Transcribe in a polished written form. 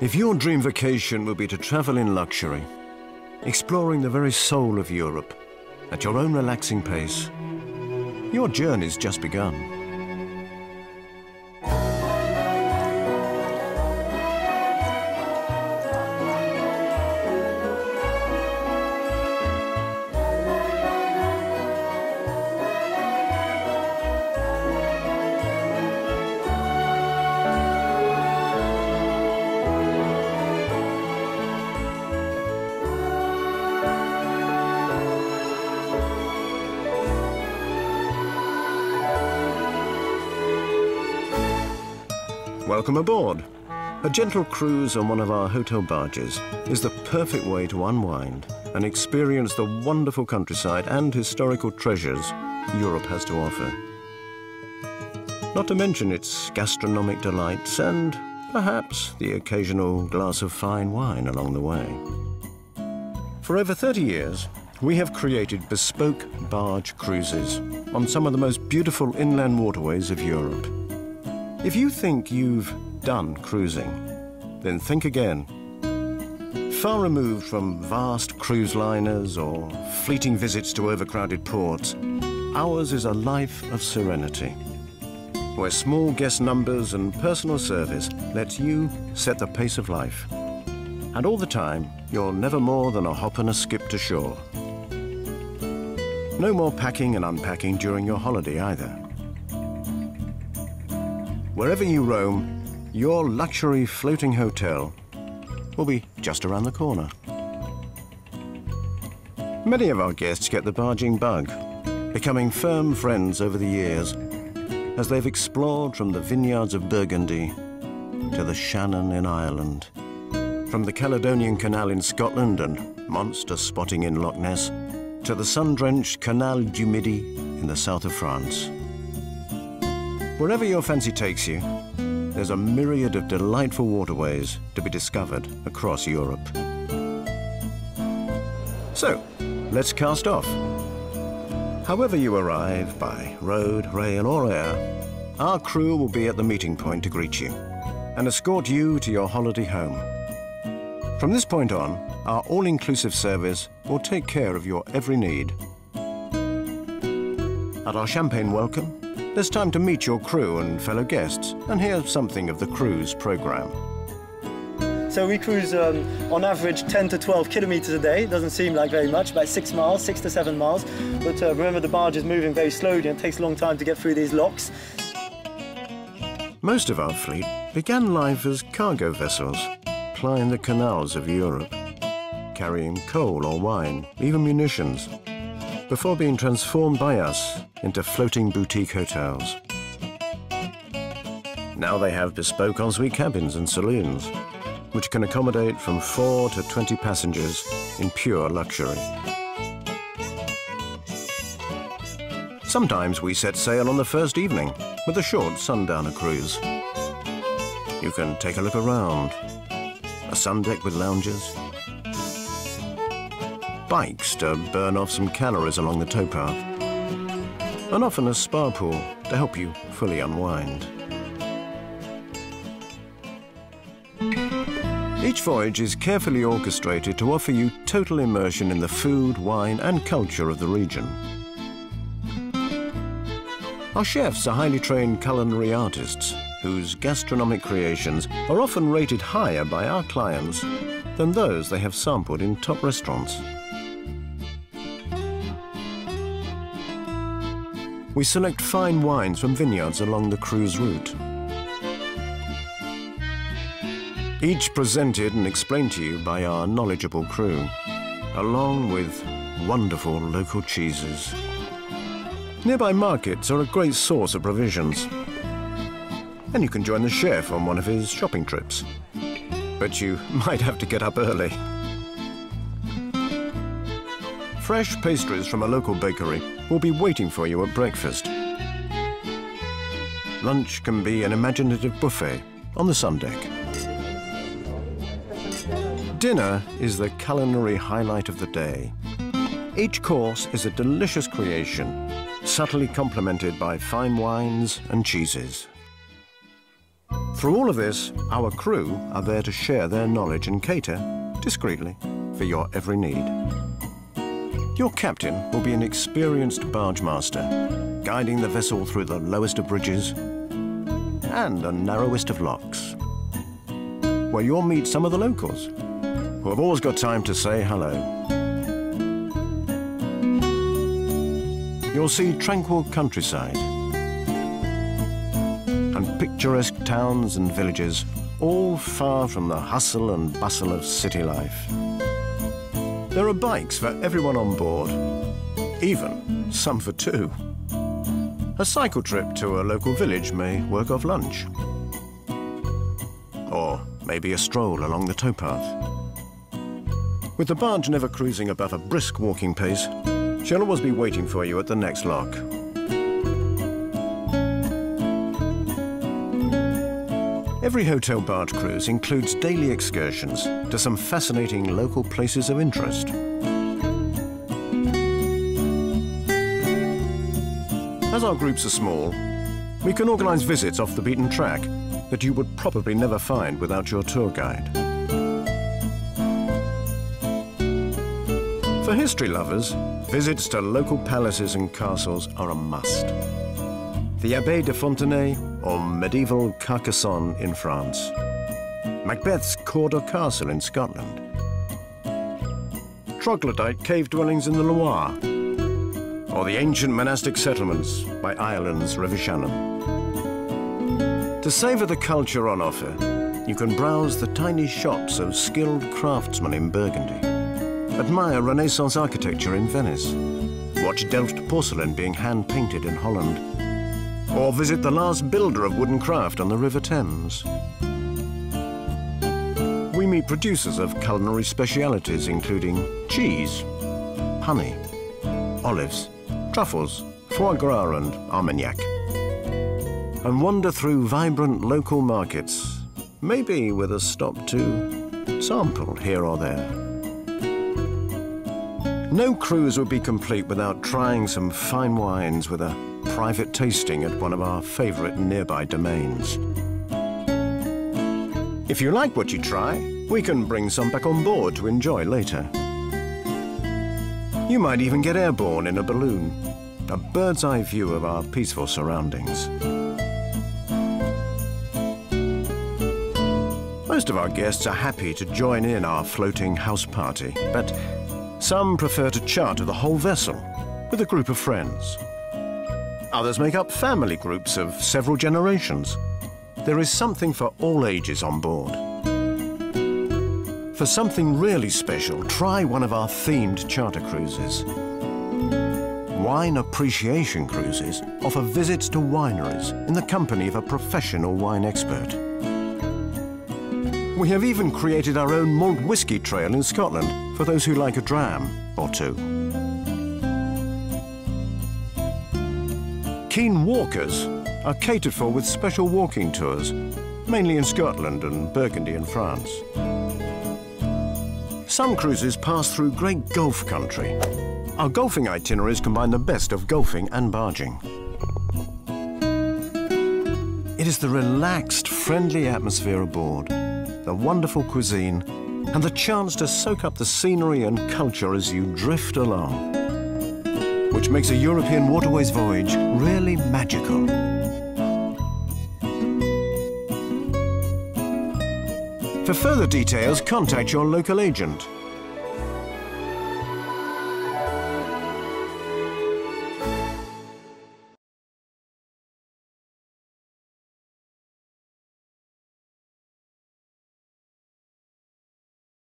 If your dream vacation will be to travel in luxury, exploring the very soul of Europe at your own relaxing pace, your journey's just begun. Welcome aboard. A gentle cruise on one of our hotel barges is the perfect way to unwind and experience the wonderful countryside and historical treasures Europe has to offer. Not to mention its gastronomic delights and perhaps the occasional glass of fine wine along the way. For over 30 years, we have created bespoke barge cruises on some of the most beautiful inland waterways of Europe. If you think you've done cruising, then think again. Far removed from vast cruise liners or fleeting visits to overcrowded ports, ours is a life of serenity, where small guest numbers and personal service lets you set the pace of life. And all the time, you're never more than a hop and a skip to shore. No more packing and unpacking during your holiday either. Wherever you roam, your luxury floating hotel will be just around the corner. Many of our guests get the barging bug, becoming firm friends over the years as they've explored from the vineyards of Burgundy to the Shannon in Ireland, from the Caledonian Canal in Scotland and monster spotting in Loch Ness to the sun-drenched Canal du Midi in the south of France. Wherever your fancy takes you, there's a myriad of delightful waterways to be discovered across Europe. So, let's cast off. However you arrive, by road, rail or air, our crew will be at the meeting point to greet you and escort you to your holiday home. From this point on, our all-inclusive service will take care of your every need. At our champagne welcome, there's time to meet your crew and fellow guests and hear something of the cruise program. So we cruise on average 10 to 12 kilometers a day. Doesn't seem like very much, about 6 miles, 6 to 7 miles. But remember, the barge is moving very slowly and it takes a long time to get through these locks. Most of our fleet began life as cargo vessels, plying the canals of Europe, carrying coal or wine, even munitions, before being transformed by us into floating boutique hotels. Now they have bespoke ensuite cabins and saloons, which can accommodate from 4 to 20 passengers in pure luxury. Sometimes we set sail on the first evening with a short sundowner cruise. You can take a look around. A sun deck with lounges, bikes to burn off some calories along the towpath, and often a spa pool to help you fully unwind. Each voyage is carefully orchestrated to offer you total immersion in the food, wine and culture of the region. Our chefs are highly trained culinary artists whose gastronomic creations are often rated higher by our clients than those they have sampled in top restaurants. We select fine wines from vineyards along the cruise route. Each presented and explained to you by our knowledgeable crew, along with wonderful local cheeses. Nearby markets are a great source of provisions, and you can join the chef on one of his shopping trips. But you might have to get up early. Fresh pastries from a local bakery will be waiting for you at breakfast. Lunch can be an imaginative buffet on the sun deck. Dinner is the culinary highlight of the day. Each course is a delicious creation, subtly complemented by fine wines and cheeses. Through all of this, our crew are there to share their knowledge and cater, discreetly, for your every need. Your captain will be an experienced barge master, guiding the vessel through the lowest of bridges and the narrowest of locks, where you'll meet some of the locals, who have always got time to say hello. You'll see tranquil countryside and picturesque towns and villages, all far from the hustle and bustle of city life. There are bikes for everyone on board, even some for two. A cycle trip to a local village may work off lunch. Or maybe a stroll along the towpath. With the barge never cruising above a brisk walking pace, she'll always be waiting for you at the next lock. Every hotel barge cruise includes daily excursions to some fascinating local places of interest. As our groups are small, we can organise visits off the beaten track that you would probably never find without your tour guide. For history lovers, visits to local palaces and castles are a must. The Abbaye de Fontenay or medieval Carcassonne in France. Macbeth's Cawdor Castle in Scotland. Troglodyte cave dwellings in the Loire. Or the ancient monastic settlements by Ireland's River Shannon. To savour the culture on offer, you can browse the tiny shops of skilled craftsmen in Burgundy, admire Renaissance architecture in Venice, watch Delft porcelain being hand-painted in Holland, or visit the last builder of wooden craft on the River Thames. We meet producers of culinary specialities including cheese, honey, olives, truffles, foie gras and armagnac, and wander through vibrant local markets, maybe with a stop to sample here or there. No cruise would be complete without trying some fine wines with a private tasting at one of our favourite nearby domains. If you like what you try, we can bring some back on board to enjoy later. You might even get airborne in a balloon, a bird's eye view of our peaceful surroundings. Most of our guests are happy to join in our floating house party, but some prefer to charter the whole vessel with a group of friends. Others make up family groups of several generations. There is something for all ages on board. For something really special, try one of our themed charter cruises. Wine appreciation cruises offer visits to wineries in the company of a professional wine expert. We have even created our own malt whisky trail in Scotland for those who like a dram or two. Keen walkers are catered for with special walking tours, mainly in Scotland and Burgundy in France. Some cruises pass through great Gulf country. Our golfing itineraries combine the best of golfing and barging. It is the relaxed, friendly atmosphere aboard, the wonderful cuisine, and the chance to soak up the scenery and culture as you drift along, which makes a European Waterways voyage really magical. For further details, contact your local agent